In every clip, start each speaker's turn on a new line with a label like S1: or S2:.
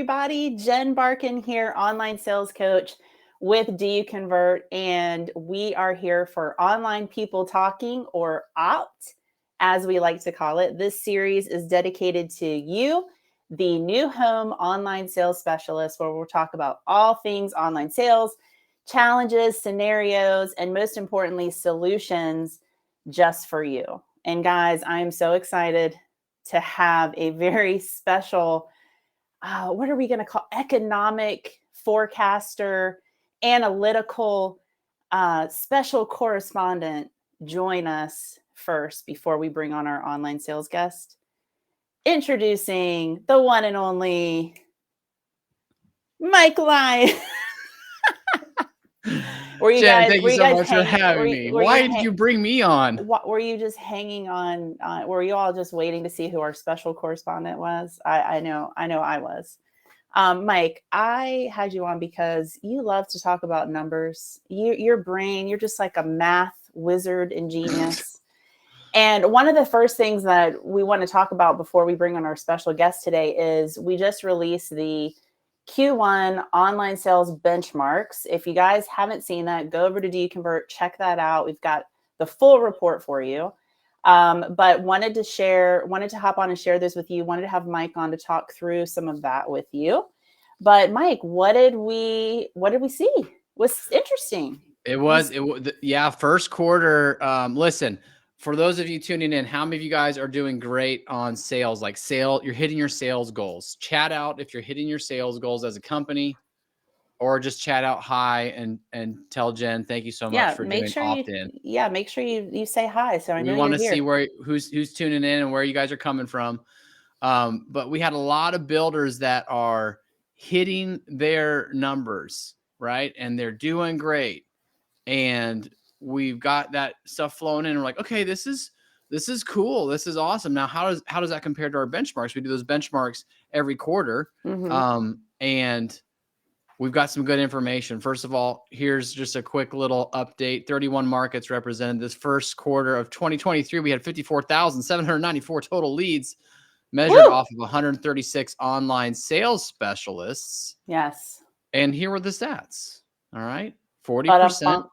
S1: everybody. Jen Barkin here, online sales coach with Do You Convert? And we are here for Online People Talking, or OPT, as we like to call it. This series is dedicated to you, the new home online sales specialist, where we'll talk about all things online sales, challenges, scenarios, and most importantly, solutions just for you. And guys, I am so excited to have a very special, what are we going to call, economic forecaster, analytical, special correspondent join us first before we bring on our online sales guest. Introducing the one and only Mike Lyon.
S2: Jen, thank you so much for having me. Why did you bring me on?
S1: Were you just hanging on? Were you all just waiting to see who our special correspondent was? I know I was. Mike, I had you on because you love to talk about numbers. Your brain, you're just like a math wizard and genius. And one of the first things that we want to talk about before we bring on our special guest today is we just released the Q1 online sales benchmarks. If you guys haven't seen that, go over to Do You Convert, check that out. We've got the full report for you. But wanted to hop on and share this with you. Wanted to have Mike on to talk through some of that with you. But Mike, what did we see? Was interesting.
S2: First quarter. Listen, for those of you tuning in, how many of you guys are doing great on sales? You're hitting your sales goals. Chat out if you're hitting your sales goals as a company, or just chat out hi and tell Jen thank you so much for doing opt-in.
S1: Make sure you say hi so I know
S2: we want to
S1: see
S2: who's tuning in and where you guys are coming from. But we had a lot of builders that are hitting their numbers, right? And they're doing great. And we've got that stuff flowing in. And we're like, okay, this is cool. This is awesome. Now, how does that compare to our benchmarks? We do those benchmarks every quarter.
S1: Mm-hmm.
S2: And we've got some good information. First of all, here's just a quick little update. 31 markets represented this first quarter of 2023. We had 54,794 total leads measured off of 136 online sales specialists.
S1: Yes.
S2: And here were the stats. All right. 40%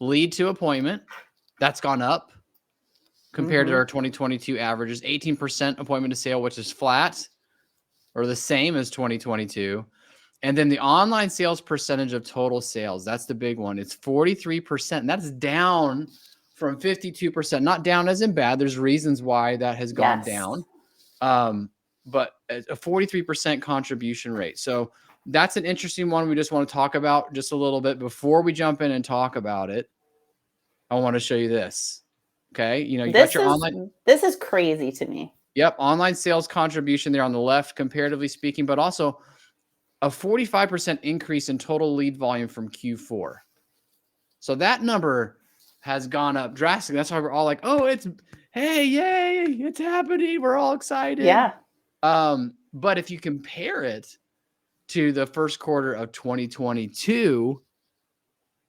S2: lead to appointment. That's gone up compared to our 2022 averages. 18% appointment to sale, which is flat or the same as 2022. And then the online sales percentage of total sales, that's the big one. It's 43%. That's down from 52%. Not down as in bad. There's reasons why that has gone down. But a 43% contribution rate. So that's an interesting one we just want to talk about just a little bit. Before we jump in and talk about it, I want to show you this. Okay. You got your online.
S1: This is crazy to me.
S2: Yep. Online sales contribution there on the left, comparatively speaking, but also a 45% increase in total lead volume from Q4. So that number has gone up drastically. That's why we're all like, oh, hey, yay, it's happening. We're all excited.
S1: Yeah.
S2: But if you compare it to the first quarter of 2022,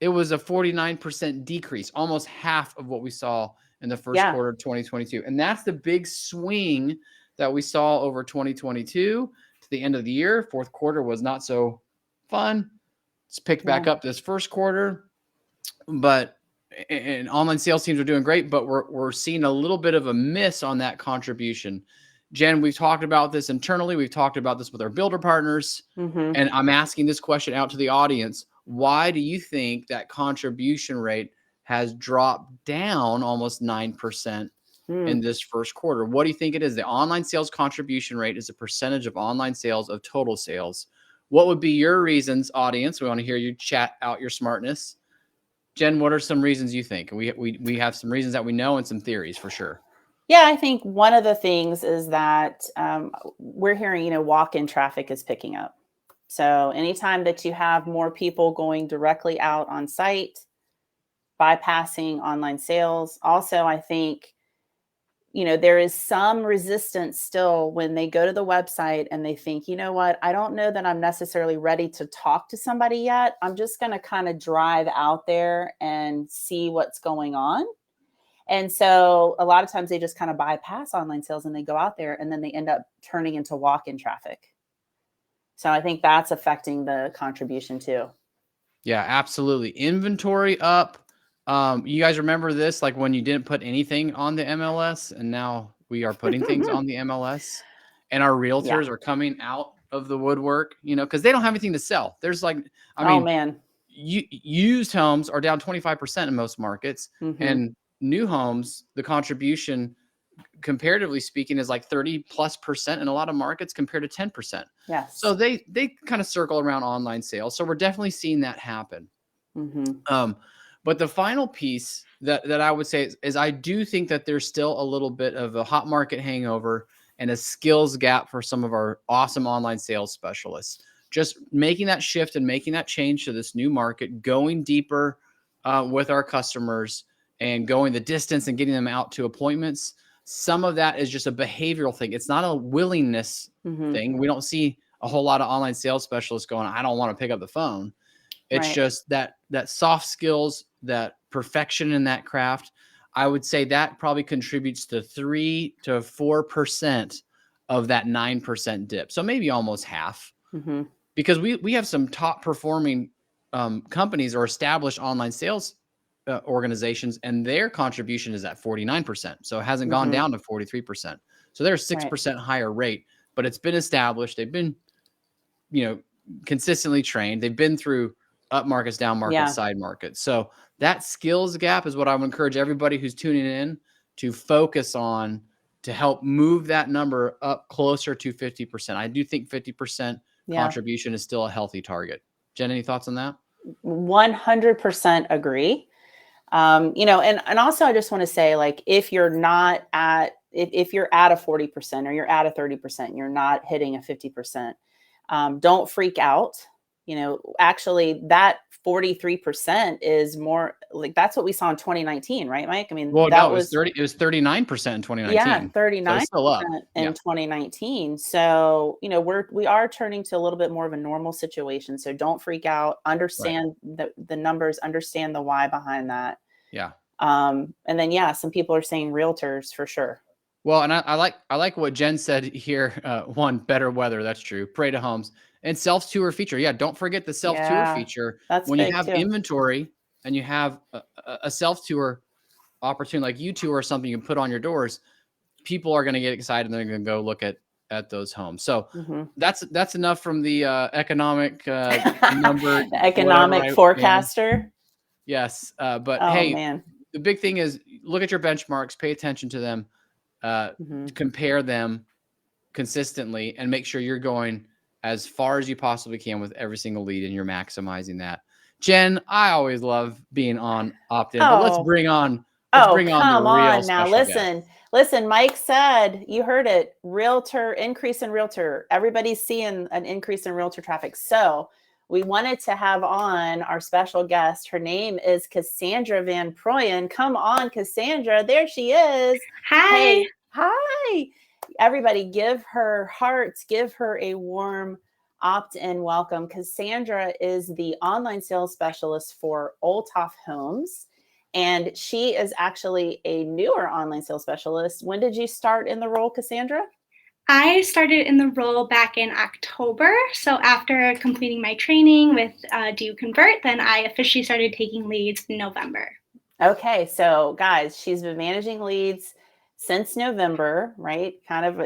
S2: it was a 49% decrease, almost half of what we saw in the first quarter of 2022. And that's the big swing that we saw over 2022 to the end of the year. Fourth quarter was not so fun. It's picked back up this first quarter, and online sales teams are doing great, but we're seeing a little bit of a miss on that contribution. Jen, we've talked about this internally. We've talked about this with our builder partners. And I'm asking this question out to the audience. Why do you think that contribution rate has dropped down almost 9% in this first quarter? What do you think it is? The online sales contribution rate is a percentage of online sales of total sales. What would be your reasons, audience? We want to hear you chat out your smartness. Jen, what are some reasons you think? We have some reasons that we know and some theories for sure.
S1: Yeah, I think one of the things is that we're hearing, walk-in traffic is picking up. So anytime that you have more people going directly out on site, bypassing online sales. Also, I think, there is some resistance still when they go to the website and they think, you know what, I don't know that I'm necessarily ready to talk to somebody yet. I'm just going to kind of drive out there and see what's going on. And so a lot of times they just kind of bypass online sales and they go out there and then they end up turning into walk-in traffic. So I think that's affecting the contribution too.
S2: Yeah, absolutely. Inventory up. You guys remember this, like when you didn't put anything on the MLS, and now we are putting things on the MLS, and our realtors are coming out of the woodwork, because they don't have anything to sell. There's
S1: Oh man.
S2: Used homes are down 25% in most markets, and new homes, the contribution, comparatively speaking, is like 30+% in a lot of markets compared to 10%.
S1: Yes.
S2: So they kind of circle around online sales. So we're definitely seeing that happen. But the final piece that I would say is I do think that there's still a little bit of a hot market hangover and a skills gap for some of our awesome online sales specialists. Just making that shift and making that change to this new market, going deeper with our customers and going the distance and getting them out to appointments. Some of that is just a behavioral thing. It's not a willingness thing. We don't see a whole lot of online sales specialists going, I don't want to pick up the phone. It's just that soft skills, that perfection in that craft. I would say that probably contributes to 3 to 4% of that 9% dip. So maybe almost half, because we have some top performing companies or established online sales organizations, and their contribution is at 49%. So it hasn't gone down to 43%. So they're a 6% higher rate, but it's been established. They've been, consistently trained. They've been through up markets, down markets, side markets. So that skills gap is what I would encourage everybody who's tuning in to focus on, to help move that number up closer to 50%. I do think 50% contribution is still a healthy target. Jen, any thoughts on that?
S1: 100% agree. And also I just want to say, like, if you're not at, if you're at a 40% or you're at a 30%, you're not hitting a 50%, don't freak out. Actually that 43% is more like, that's what we saw in 2019, right, Mike? I mean,
S2: well, no, it was 39% in 2019.
S1: Yeah, 39%
S2: so
S1: in 2019. So, we are turning to a little bit more of a normal situation. So don't freak out, understand the numbers, understand the why behind that.
S2: Yeah.
S1: And then, some people are saying realtors for sure.
S2: Well, and I like what Jen said here. One, better weather. That's true. Parade of Homes and self-tour feature. Yeah. Don't forget the self-tour feature.
S1: That's
S2: when
S1: big
S2: you have
S1: too.
S2: Inventory and you have a self-tour opportunity like U2 or something you can put on your doors, people are going to get excited and they're going to go look at those homes. So that's enough from the economic number.
S1: The economic forecaster.
S2: Yes. But hey, man, the big thing is look at your benchmarks, pay attention to them, compare them consistently, and make sure you're going as far as you possibly can with every single lead, and you're maximizing that. Jen, I always love being on Opt-in, but let's bring on the real special guest.
S1: Listen, Mike said, you heard it, realtor, increase in realtor. Everybody's seeing an increase in realtor traffic. So we wanted to have on our special guest. Her name is Kassandra Van Proyen. Come on, Kassandra. There she is.
S3: Hi.
S1: Hey, hi. Everybody give her hearts, give her a warm opt-in welcome. Kassandra is the online sales specialist for Olthof Homes, and she is actually a newer online sales specialist. When did you start in the role, Kassandra?
S3: I started in the role back in October. So after completing my training with Do You Convert, then I officially started taking leads in November.
S1: Okay, so guys, she's been managing leads since November, right?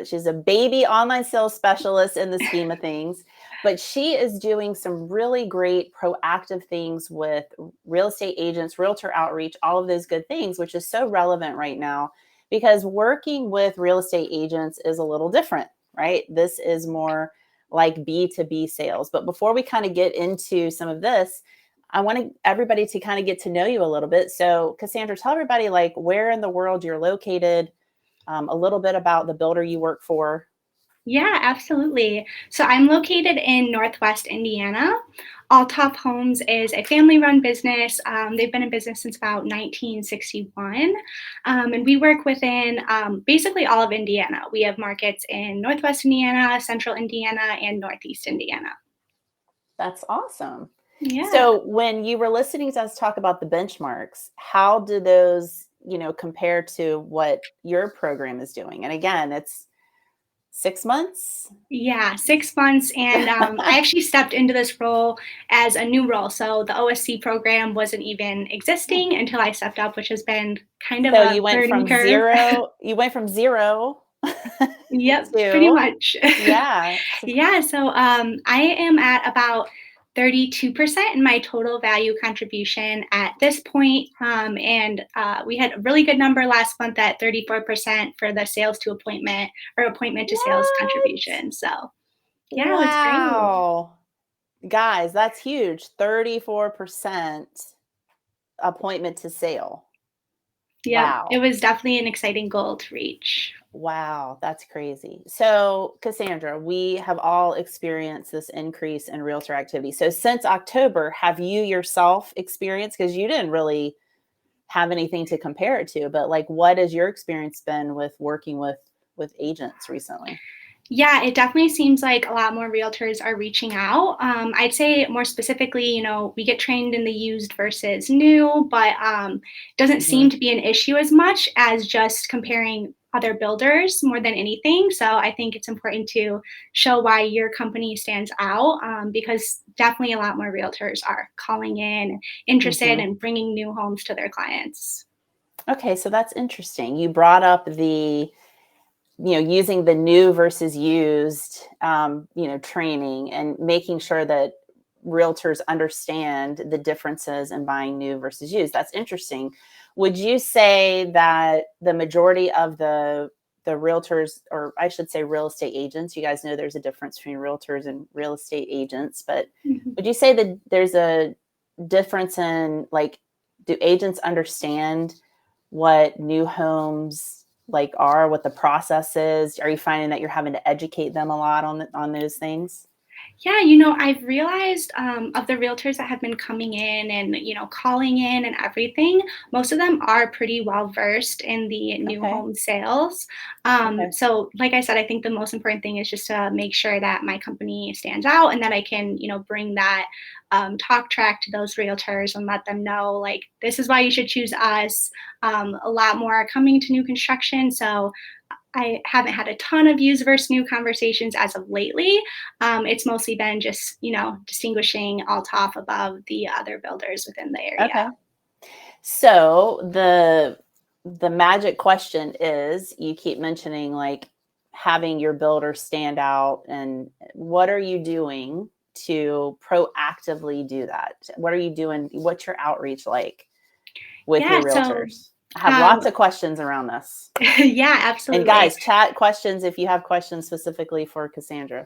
S1: She's a baby online sales specialist in the scheme of things, but she is doing some really great proactive things with real estate agents, realtor outreach, all of those good things, which is so relevant right now because working with real estate agents is a little different, right? This is more like B2B sales. But before we kind of get into some of this, I want everybody to kind of get to know you a little bit. So Kassandra, tell everybody like where in the world you're located, a little bit about the builder you work for.
S3: Yeah, absolutely. So I'm located in Northwest Indiana. Olthof Homes is a family-run business. They've been in business since about 1961. And we work within basically all of Indiana. We have markets in Northwest Indiana, Central Indiana, and Northeast Indiana.
S1: That's awesome.
S3: Yeah.
S1: So when you were listening to us talk about the benchmarks, how do those, compare to what your program is doing? And again, 6 months?
S3: Yeah, 6 months. And I actually stepped into this role as a new role. So the OSC program wasn't even existing until I stepped up, which has been kind of
S1: So
S3: a
S1: you went
S3: learning
S1: from
S3: curve.
S1: you went from zero
S3: Yep, pretty
S1: to,
S3: much.
S1: yeah.
S3: Yeah, so I am at about 32% in my total value contribution at this point. And we had a really good number last month at 34% for the sales to appointment or appointment to sales
S1: What?
S3: contribution. So yeah, it was great.
S1: Wow. Guys, that's huge. 34% appointment to sale.
S3: Yep, it
S1: Wow.
S3: was definitely an exciting goal to reach.
S1: Wow, that's crazy. So, Kassandra, we have all experienced this increase in realtor activity. So, since October, have you yourself experienced, because you didn't really have anything to compare it to, but like what has your experience been with working with agents recently?
S3: Yeah, it definitely seems like a lot more realtors are reaching out. I'd say more specifically, we get trained in the used versus new, but doesn't
S1: Hmm.
S3: seem to be an issue as much as just comparing other builders more than anything. So I think it's important to show why your company stands out because definitely a lot more realtors are calling in, interested
S1: Hmm.
S3: in bringing new homes to their clients.
S1: Okay, so that's interesting. You brought up the, using the new versus used, training and making sure that realtors understand the differences in buying new versus used. That's interesting. Would you say that the majority of the realtors, or I should say real estate agents, you guys know there's a difference between realtors and real estate agents, but
S3: Mhm.
S1: would you say that there's a difference in, like, do agents understand what new homes like are, what the process is? Are you finding that you're having to educate them a lot on those things?
S3: Yeah, I've realized of the realtors that have been coming in and, calling in and everything, most of them are pretty well versed in the new
S1: Okay.
S3: home sales.
S1: Okay.
S3: So, like I said, I think the most important thing is just to make sure that my company stands out and that I can, bring that talk track to those realtors and let them know, like, this is why you should choose us. A lot more are coming to new construction. So, I haven't had a ton of used versus new conversations as of lately. It's mostly been just, distinguishing Althoff above the other builders within the area.
S1: Okay. So the magic question is, you keep mentioning like having your builder stand out, and what are you doing to proactively do that? What are you doing? What's your outreach like with
S3: Yeah,
S1: your
S3: so
S1: realtors? I have
S3: um,
S1: lots of questions around this.
S3: yeah,
S1: And
S3: absolutely.
S1: guys, chat questions if you have questions specifically for Kassandra.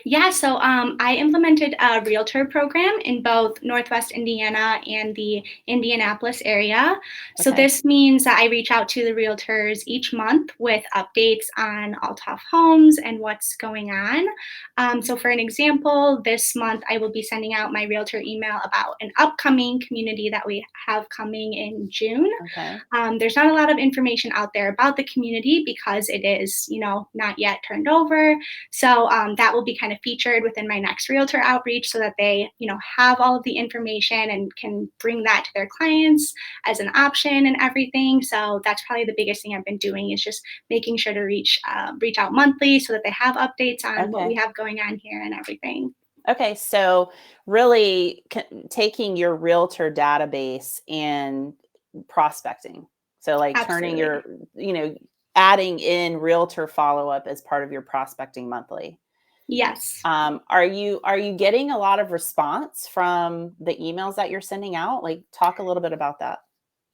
S3: Yeah, so I implemented a realtor program in both Northwest Indiana and the Indianapolis area. So
S1: Okay.
S3: this means that I reach out to the realtors each month with updates on Olthof Homes and what's going on. So for an example, this month I will be sending out my realtor email about an upcoming community that we have coming in June.
S1: Okay.
S3: There's not a lot of information out there about the community because it is, not yet turned over. So that will be kind of featured within my next realtor outreach so that they, have all of the information and can bring that to their clients as an option and everything. So that's probably the biggest thing I've been doing is just making sure to reach out monthly so that they have updates on what we
S1: Okay.
S3: have going on here and everything.
S1: Okay. So really taking your realtor database and prospecting. So like turning
S3: Absolutely.
S1: your, adding in realtor follow-up as part of your prospecting monthly.
S3: Yes.
S1: Are you getting a lot of response from the emails that you're sending out? Like, talk a little bit about that.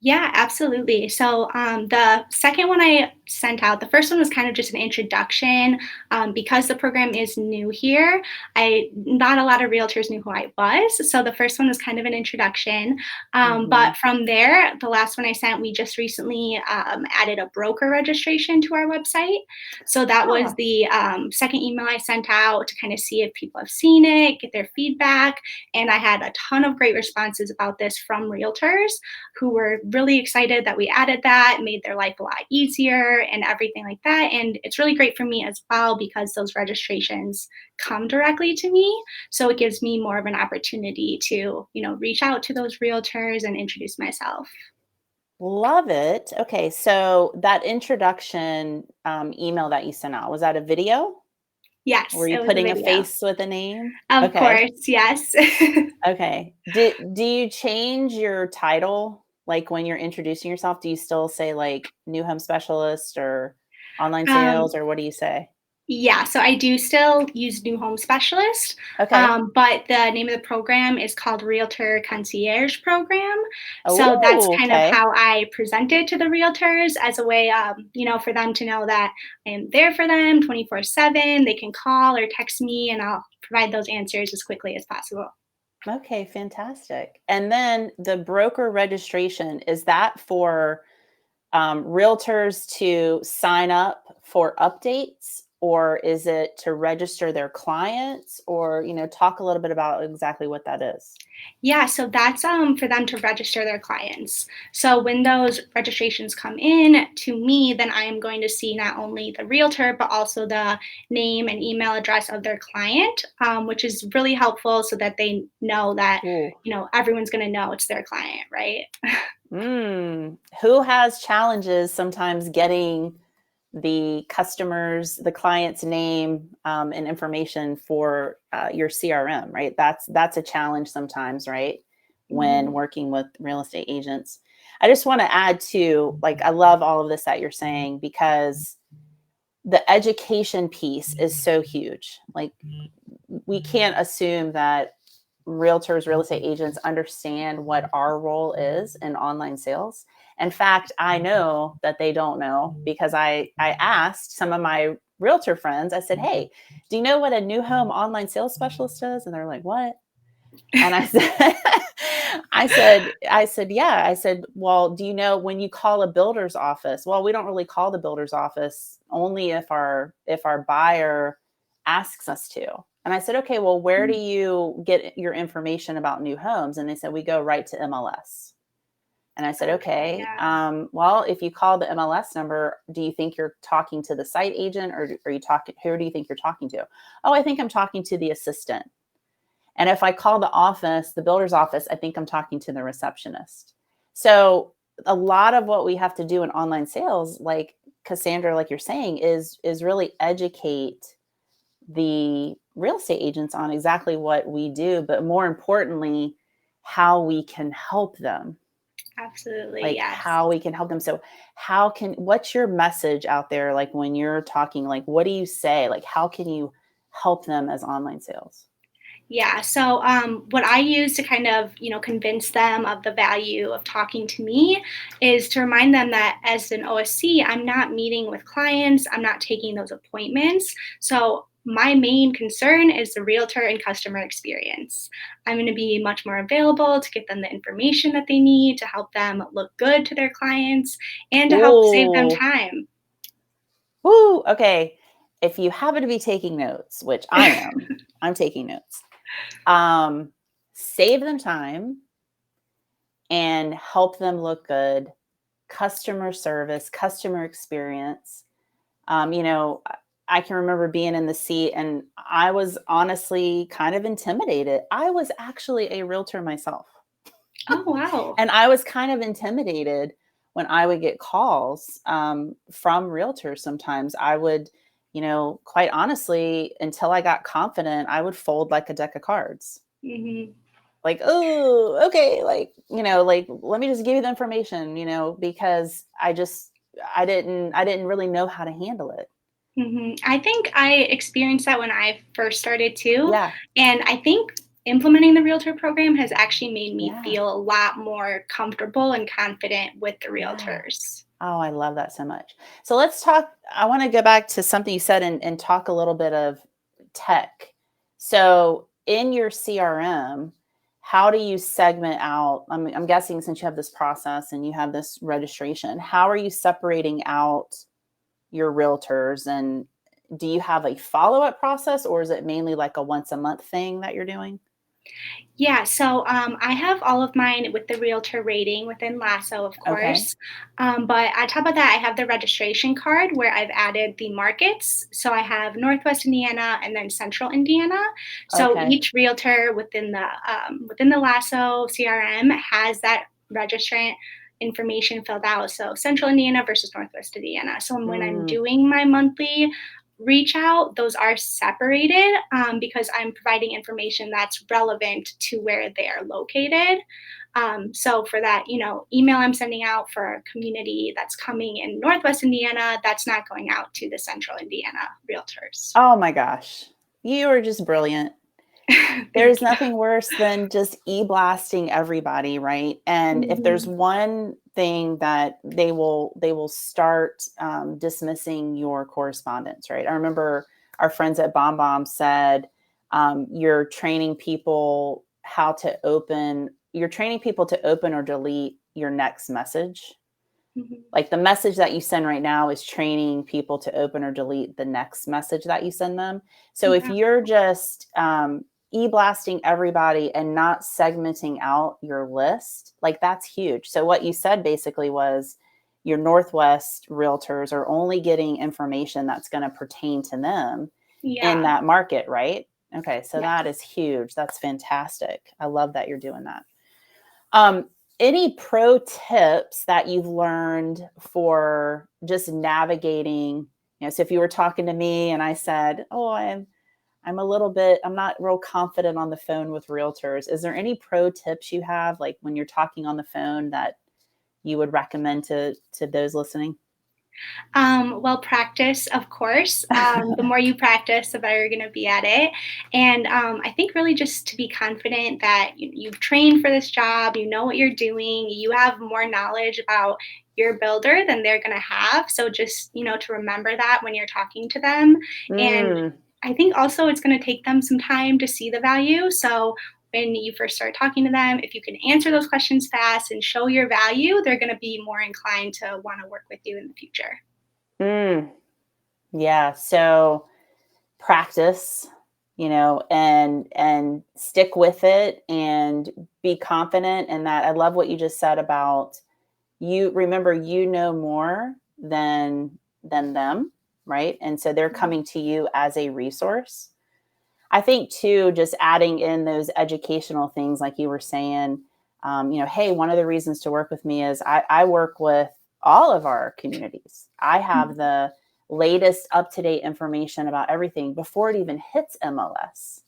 S3: Yeah, absolutely. So the second one I sent out, the first one was kind of just an introduction. Because the program is new here, not a lot of realtors knew who I was. So the first one was kind of an introduction.
S1: Hmm.
S3: But from there, the last one I sent, we just recently added a broker registration to our website. So that was
S1: Ah,
S3: the second email I sent out to kind of see if people have seen it, get their feedback. And I had a ton of great responses about this from realtors who were really excited that we added that, made their life a lot easier and everything like that. And it's really great for me as well because those registrations come directly to me. So it gives me more of an opportunity to, reach out to those realtors and introduce myself.
S1: Love it. Okay, so that introduction email that you sent out, was that a video?
S3: Yes,
S1: Were you
S3: it was a
S1: putting a
S3: video.
S1: face with a name?
S3: Of
S1: Okay.
S3: course, yes.
S1: Okay. Do you change your title like when you're introducing yourself? Do you still say like new home specialist or online
S3: Um,
S1: sales or what do you say?
S3: Yeah, so I do still use New Home Specialist,
S1: Okay.
S3: but the name of the program is called Realtor Concierge Program. So that's
S1: Oh,
S3: kind of
S1: okay.
S3: how I present it to the realtors as a way, for them to know that I am there for them 24/7. They can call or text me, and I'll provide those answers as quickly as possible.
S1: Okay, fantastic. And then the broker registration, is that for realtors to sign up for updates, or is it to register their clients, or talk a little bit about exactly what that is?
S3: Yeah, so that's for them to register their clients. So when those registrations come in to me, then I am going to see not only the realtor but also the name and email address of their client, which is really helpful so that they know that
S1: Ooh.
S3: everyone's going to know it's their client, right?
S1: Who has challenges sometimes getting the client's name and information for your CRM, right? That's a challenge sometimes, right? When
S3: Mhm.
S1: working with real estate agents. I just want to add to, like, I love all of this that you're saying, because the education piece is so huge. Like, we can't assume that realtors, real estate agents understand what our role is in online sales. In fact, I know that they don't know, because I asked some of my realtor friends, I said, "Hey, do you know what a new home online sales specialist is?" And they're like, "What?" And I said, yeah. I said, "Well, do you know when you call a builder's office?" "Well, we don't really call the builder's office, only if our buyer asks us to." And I said, "Okay, well, where do you get your information about new homes?" And they said, "We go right to MLS." And I said,
S3: Okay,
S1: "Okay,
S3: yeah.
S1: well, if you call the MLS number, do you think you're talking to the site agent, or are you talking? Who do you think you're talking to?" "Oh, I think I'm talking to the assistant." And if I call the office, the builder's office, I think I'm talking to the receptionist. So a lot of what we have to do in online sales, like Kassandra, like you're saying, is really educate the real estate agents on exactly what we do, but more importantly, how we can help them.
S3: Absolutely,
S1: Like,
S3: yes.
S1: how we can help them. So what's your message out there? Like, when you're talking, like, what do you say? Like, how can you help them as online sales?
S3: Yeah. So, what I use to kind of, convince them of the value of talking to me is to remind them that as an OSC, I'm not meeting with clients, I'm not taking those appointments. So, my main concern is the realtor and customer experience. I'm going to be much more available to get them the information that they need to help them look good to their clients and to help save them
S1: Ooh.
S3: time.
S1: Woo! Okay. If you happen to be taking notes, which I am, I'm taking notes. Um, Save them time and help them look good. Customer service, customer experience. I can remember being in the seat, and I was honestly kind of intimidated. I was actually a realtor myself.
S3: Oh, wow.
S1: And I was kind of intimidated when I would get calls from realtors. Sometimes I would, quite honestly, until I got confident, I would fold like a deck of cards.
S3: Hmm.
S1: Like, oh, okay, like let me just give you the information, because I didn't really know how to handle it.
S3: I think I experienced that when I first started too.
S1: Yeah,
S3: And I think implementing the realtor program has actually made me
S1: yeah,
S3: feel a lot more comfortable and confident with the
S1: yeah.
S3: realtors.
S1: Oh, I love that so much. So let's talk. I want to go back to something you said, and talk a little bit of tech. So in your CRM, how do you segment out? I'm guessing, since you have this process and you have this registration, how are you separating out your realtors? And do you have a follow-up process, or is it mainly like a once a month thing that you're doing?
S3: Yeah, so I have all of mine with the realtor rating within Lasso, of
S1: Okay.
S3: course. But on top of that, I have the registration card where I've added the markets. So I have Northwest Indiana and then Central Indiana. So
S1: Okay.
S3: each realtor within the Lasso CRM has that registrant information filled out. So Central Indiana versus Northwest Indiana. So when I'm doing my monthly reach out, those are separated because I'm providing information that's relevant to where they are located. So for that, email I'm sending out for a community that's coming in Northwest Indiana, that's not going out to the Central Indiana Realtors.
S1: Oh my gosh. You are just brilliant. There's nothing worse than just e-blasting everybody, right? And if there's one thing that they will start dismissing your correspondence, right? I remember our friends at BombBomb said you're training people to open or delete your next message. Like the message that you send right now is training people to open or delete the next message that you send them. So if you're just e-blasting everybody and not segmenting out your list, like that's huge. So what you said basically was your Northwest realtors are only getting information that's going to pertain to them in that market, right? Okay, so that is huge. That's fantastic. I love that you're doing that. Any pro tips that you've learned for just navigating, so if you were talking to me and I said, oh, I'm not real confident on the phone with realtors. Is there any pro tips you have, like when you're talking on the phone, that you would recommend to those listening?
S3: Well, practice, of course. The more you practice, the better you're going to be at it. And I think really just to be confident that you've trained for this job, you know what you're doing, you have more knowledge about your builder than they're going to have. So just, to remember that when you're talking to them. And I think also it's going to take them some time to see the value. So when you first start talking to them, if you can answer those questions fast and show your value, they're going to be more inclined to want to work with you in the future.
S1: Yeah. So practice, and stick with it and be confident in that. I love what you just said about you. Remember, you know more than them, right? And so they're coming to you as a resource. I think too, just adding in those educational things, like you were saying, hey, one of the reasons to work with me is I work with all of our communities. I have the latest up-to-date information about everything before it even hits MLS.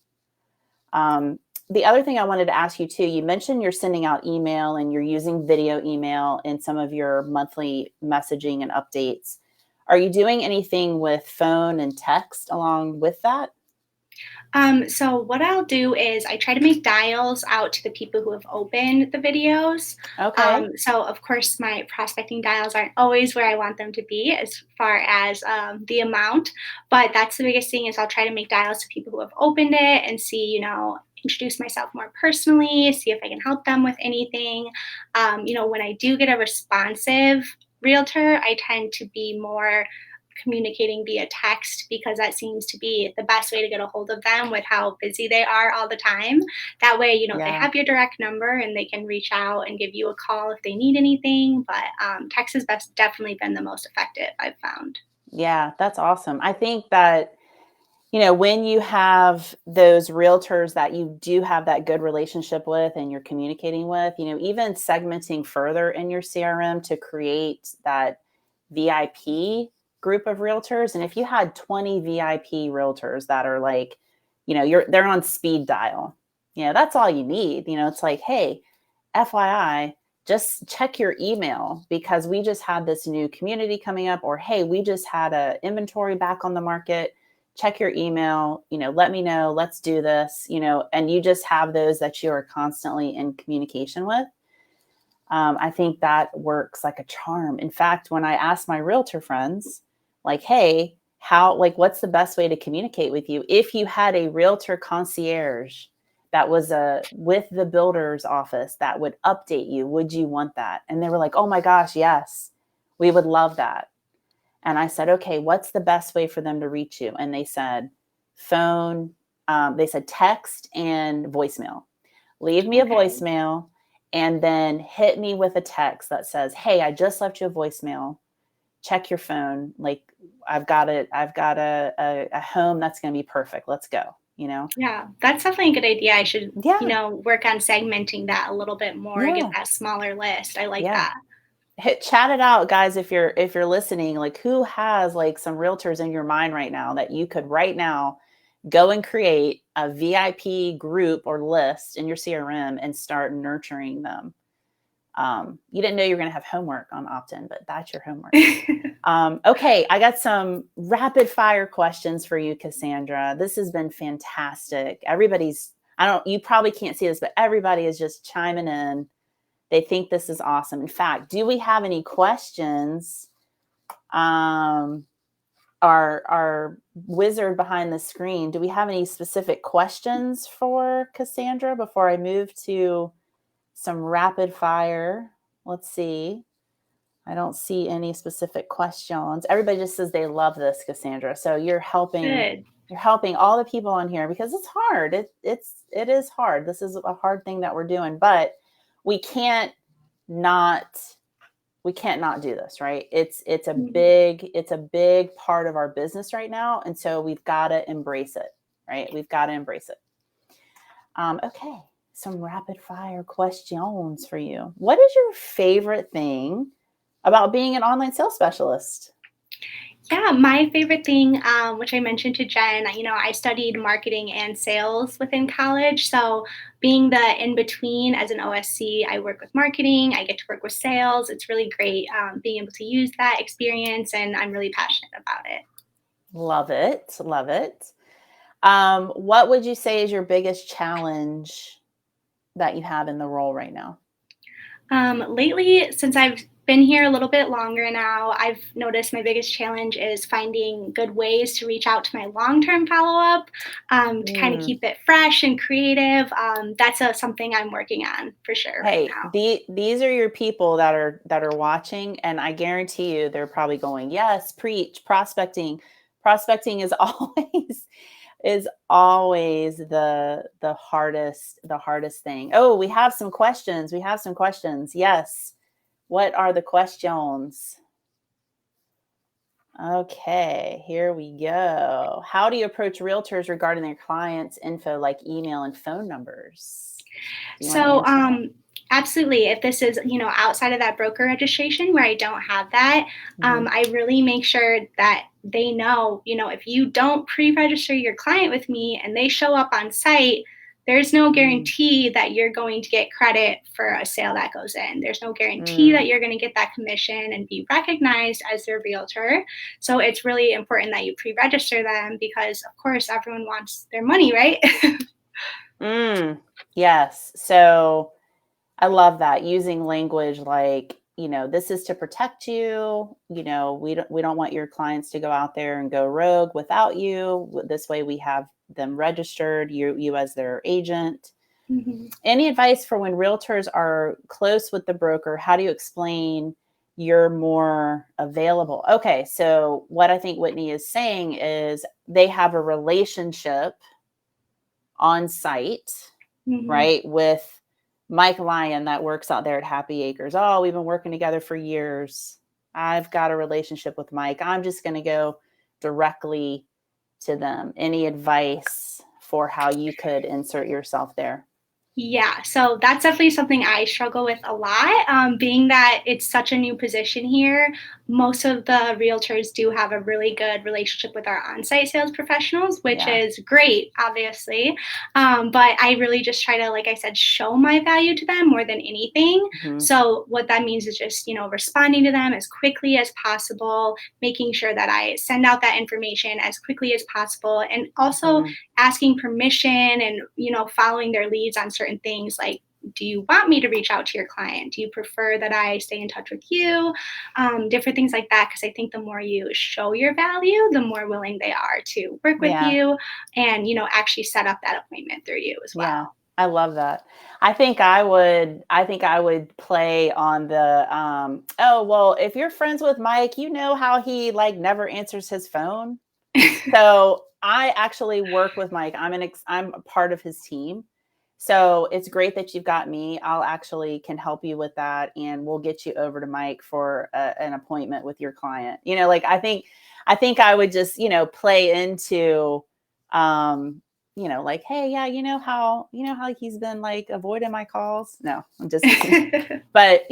S1: The other thing I wanted to ask you too, you mentioned you're sending out email and you're using video email in some of your monthly messaging and updates. Are you doing anything with phone and text along with that?
S3: So what I'll do is I try to make dials out to the people who have opened the videos.
S1: Okay.
S3: So of course my prospecting dials aren't always where I want them to be as far as the amount, but that's the biggest thing is I'll try to make dials to people who have opened it and see, introduce myself more personally, see if I can help them with anything. When I do get a responsive realtor, I tend to be more communicating via text because that seems to be the best way to get a hold of them with how busy they are all the time. That way, they have your direct number and they can reach out and give you a call if they need anything. But text has definitely been the most effective, I've found.
S1: Yeah, that's awesome. I think that, when you have those realtors that you do have that good relationship with and you're communicating with, even segmenting further in your CRM to create that VIP group of realtors. And if you had 20 VIP realtors that are like, they're on speed dial, that's all you need. It's like, hey, FYI, just check your email because we just had this new community coming up, or, hey, we just had a inventory back on the market. Check your email, let me know, let's do this, and you just have those that you are constantly in communication with. I think that works like a charm. In fact, when I ask my realtor friends, like, hey, what's the best way to communicate with you? If you had a realtor concierge that was with the builder's office that would update you, would you want that? And they were like, oh my gosh, yes, we would love that. And I said, okay, what's the best way for them to reach you? And they said phone, they said text and voicemail. Leave me a voicemail and then hit me with a text that says, hey, I just left you a voicemail. Check your phone. Like I've got a home that's going to be perfect. Let's go.
S3: Yeah, that's definitely a good idea. I should, work on segmenting that a little bit more, get that smaller list. I like that.
S1: chat it out, guys. If you're listening, like who has like some realtors in your mind right now that you could right now go and create a VIP group or list in your CRM and start nurturing them. You didn't know you were going to have homework on opt-in, but that's your homework. Okay, I got some rapid fire questions for you, Kassandra. This has been fantastic. You probably can't see this, but everybody is just chiming in. They think this is awesome. In fact, do we have any questions? Our wizard behind the screen, do we have any specific questions for Kassandra before I move to some rapid fire? Let's see. I don't see any specific questions. Everybody just says they love this, Kassandra. So you're helping.
S3: Good.
S1: You're helping all the people on here because it's hard. It is hard. This is a hard thing that we're doing, but we can't not do this, right? It's a big part of our business right now, and so we've got to embrace it, right? We've got to embrace it. Okay, some rapid fire questions for you. What is your favorite thing about being an online sales specialist?
S3: Yeah, my favorite thing, which I mentioned to Jen, I studied marketing and sales within college. So being the in-between as an OSC, I work with marketing, I get to work with sales. It's really great being able to use that experience, and I'm really passionate about it.
S1: Love it. Love it. What would you say is your biggest challenge that you have in the role right now?
S3: Lately, since I've been here a little bit longer now, I've noticed my biggest challenge is finding good ways to reach out to my long-term follow-up, to kind of keep it fresh and creative. That's something I'm working on for sure right now.
S1: These are your people that are watching, and I guarantee you they're probably going, yes, preach. Prospecting is always the hardest thing. Oh, we have some questions. Yes. What are the questions? Okay, here we go. How do you approach realtors regarding their clients' info like email and phone numbers?
S3: So, absolutely. If this is, outside of that broker registration where I don't have that, I really make sure that they know, if you don't pre-register your client with me and they show up on site, there's no guarantee that you're going to get credit for a sale that goes in. There's no guarantee that you're going to get that commission and be recognized as their realtor. So it's really important that you pre-register them because, of course, everyone wants their money, right?
S1: Yes. So I love that, using language like, this is to protect you. We don't want your clients to go out there and go rogue without you. This way we have them registered, you as their agent. Any advice for when realtors are close with the broker? How do you explain you're more available? Okay, so what I think Whitney is saying is they have a relationship on site, right, with Mike Lyon that works out there at Happy Acres. Oh, we've been working together for years. I've got a relationship with Mike. I'm just going to go directly to them. Any advice for how you could insert yourself there?
S3: Yeah, so that's definitely something I struggle with a lot. Being that it's such a new position here, most of the realtors do have a really good relationship with our on-site sales professionals, which is great, obviously. But I really just try to, like I said, show my value to them more than anything. So what that means is just, responding to them as quickly as possible, making sure that I send out that information as quickly as possible, and also asking permission and, following their leads on certain things like, do you want me to reach out to your client? Do you prefer that I stay in touch with you? Different things like that, because I think the more you show your value, the more willing they are to work with you and, actually set up that appointment through you as well.
S1: Yeah, I love that. I think I would play on the, oh, well, if you're friends with Mike, how he never answers his phone. So I actually work with Mike. I'm a part of his team. So it's great that you've got me. I'll actually can help you with that, and we'll get you over to Mike for an appointment with your client. I think I would just, play into, like, hey, yeah, you know how he's been like avoiding my calls. No, I'm just kidding. But,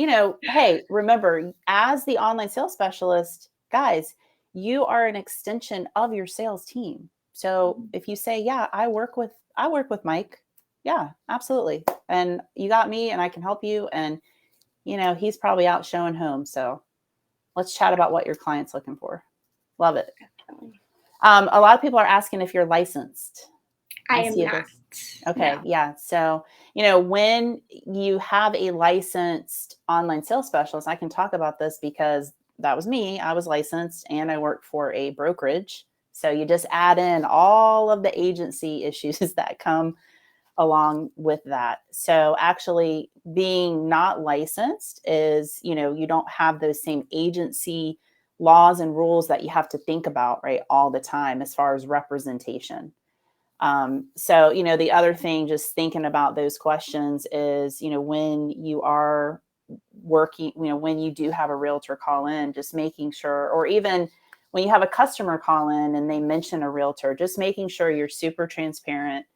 S1: hey, remember, as the online sales specialist, guys, you are an extension of your sales team. So if you say, yeah, I work with Mike. Yeah, absolutely. And you got me and I can help you. And, he's probably out showing homes. So let's chat about what your client's looking for. Love it.
S3: Definitely.
S1: A lot of people are asking if you're licensed.
S3: I am not.
S1: Okay.
S3: No.
S1: Yeah. So, when you have a licensed online sales specialist, I can talk about this because that was me. I was licensed and I worked for a brokerage. So you just add in all of the agency issues that come along with that. So actually being not licensed is, you don't have those same agency laws and rules that you have to think about, right, all the time as far as representation. So, the other thing, just thinking about those questions is, when you are working, when you do have a realtor call in, just making sure, or even when you have a customer call in and they mention a realtor, just making sure you're super transparent,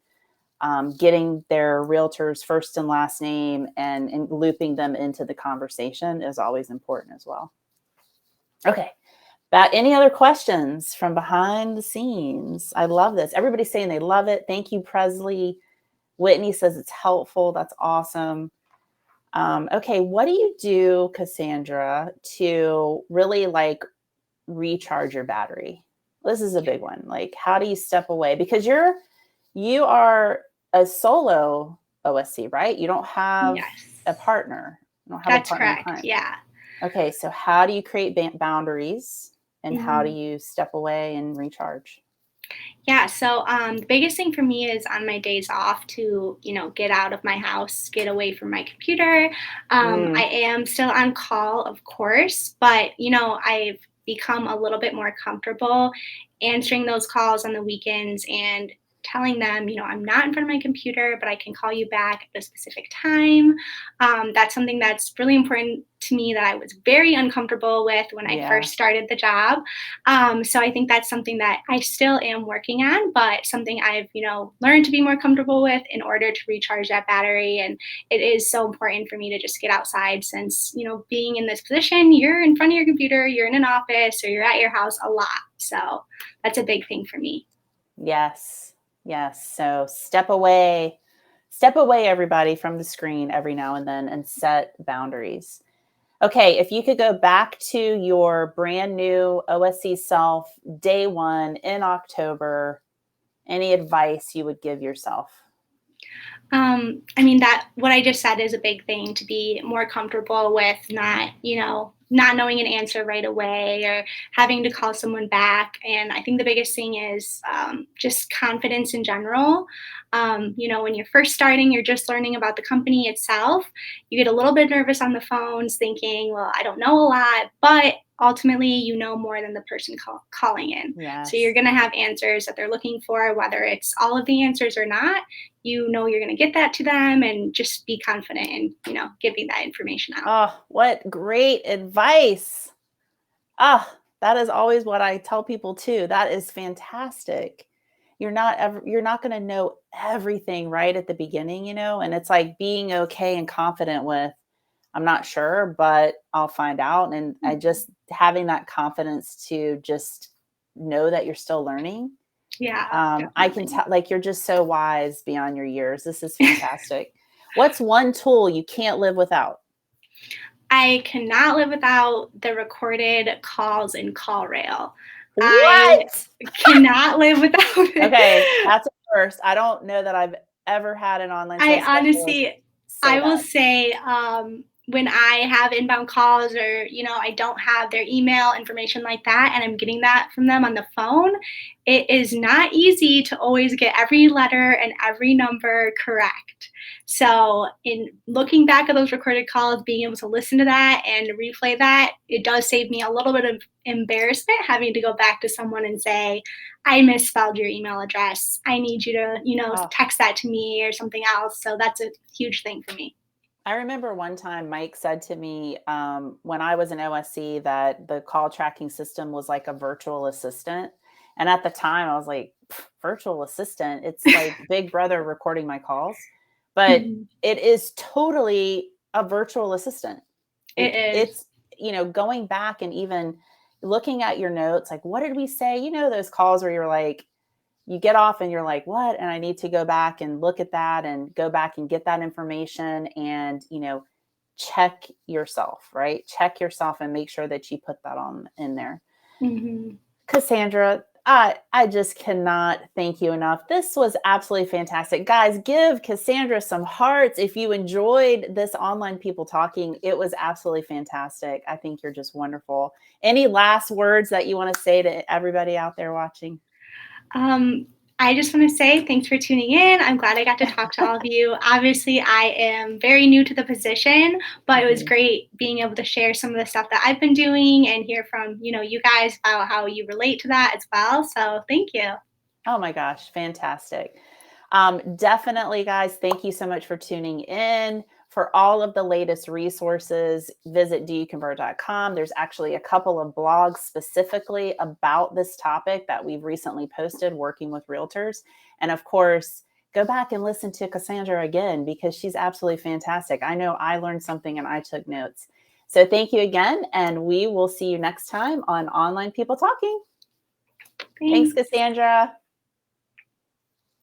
S1: getting their realtor's first and last name and looping them into the conversation is always important as well. Okay. Any other questions from behind the scenes? I love this. Everybody's saying they love it. Thank you, Presley. Whitney says it's helpful. That's awesome. Okay, what do you do, Kassandra, to really like recharge your battery? This is a big one. Like, how do you step away? Because you are a solo OSC, right? You don't have a partner. You don't have
S3: That's
S1: a partner in
S3: correct.
S1: crime.
S3: Yeah.
S1: Okay, so how do you create boundaries? And how do you step away and recharge?
S3: Yeah, so the biggest thing for me is on my days off to, get out of my house, get away from my computer. I am still on call, of course, but, I've become a little bit more comfortable answering those calls on the weekends and telling them, I'm not in front of my computer, but I can call you back at a specific time. That's something that's really important to me that I was very uncomfortable with when I first started the job. So I think that's something that I still am working on, but something I've, learned to be more comfortable with in order to recharge that battery. And it is so important for me to just get outside since, being in this position, you're in front of your computer, you're in an office, or you're at your house a lot. So that's a big thing for me.
S1: Yes. So step away, everybody, from the screen every now and then and set boundaries. Okay, if you could go back to your brand new OSC self, day one in October, any advice you would give yourself?
S3: That what I just said is a big thing, to be more comfortable with not knowing an answer right away or having to call someone back. And I think the biggest thing is just confidence in general. When you're first starting, you're just learning about the company itself. You get a little bit nervous on the phones thinking, well, I don't know a lot, but ultimately you know more than the person calling in.
S1: Yes.
S3: So you're going to have answers that they're looking for, whether it's all of the answers or not. You're going to get that to them, and just be confident in, giving that information out.
S1: Oh, what great advice. That is always what I tell people too. That is fantastic. You're not going to know everything right at the beginning, and it's like being okay and confident with, I'm not sure, but I'll find out. And I just having that confidence to just know that you're still learning.
S3: Yeah.
S1: I can tell, like, you're just so wise beyond your years. This is fantastic. What's one tool you can't live without?
S3: I cannot live without the recorded calls in CallRail.
S1: What?
S3: I cannot live without it.
S1: Okay, that's a first. I don't know that I've ever had an online sales
S3: I will say, when I have inbound calls or, I don't have their email information like that, and I'm getting that from them on the phone, it is not easy to always get every letter and every number correct. So in looking back at those recorded calls, being able to listen to that and replay that, it does save me a little bit of embarrassment having to go back to someone and say, I misspelled your email address. I need you to, text that to me or something else. So that's a huge thing for me.
S1: I remember one time Mike said to me, when I was in OSC, that the call tracking system was like a virtual assistant. And at the time I was like, virtual assistant. It's like Big Brother recording my calls, but it is totally a virtual assistant. It's, going back and even looking at your notes, like, what did we say? Those calls where you're like, you get off and you're like, what? And I need to go back and look at that and go back and get that information and, check yourself, right? Check yourself and make sure that you put that on in there. Kassandra, I just cannot thank you enough. This was absolutely fantastic. Guys, give Kassandra some hearts if you enjoyed this Online People Talking. It was absolutely fantastic. I think you're just wonderful. Any last words that you want to say to everybody out there watching?
S3: I just want to say thanks for tuning in. I'm glad I got to talk to all of you. Obviously, I am very new to the position, but it was great being able to share some of the stuff that I've been doing and hear from, you guys about how you relate to that as well. So thank you.
S1: Oh my gosh, fantastic. Definitely, guys, thank you so much for tuning in. For all of the latest resources, visit doyouconvert.com. There's actually a couple of blogs specifically about this topic that we've recently posted, working with realtors. And of course, go back and listen to Kassandra again, because she's absolutely fantastic. I know I learned something and I took notes. So thank you again, and we will see you next time on Online People Talking. Thanks, Kassandra.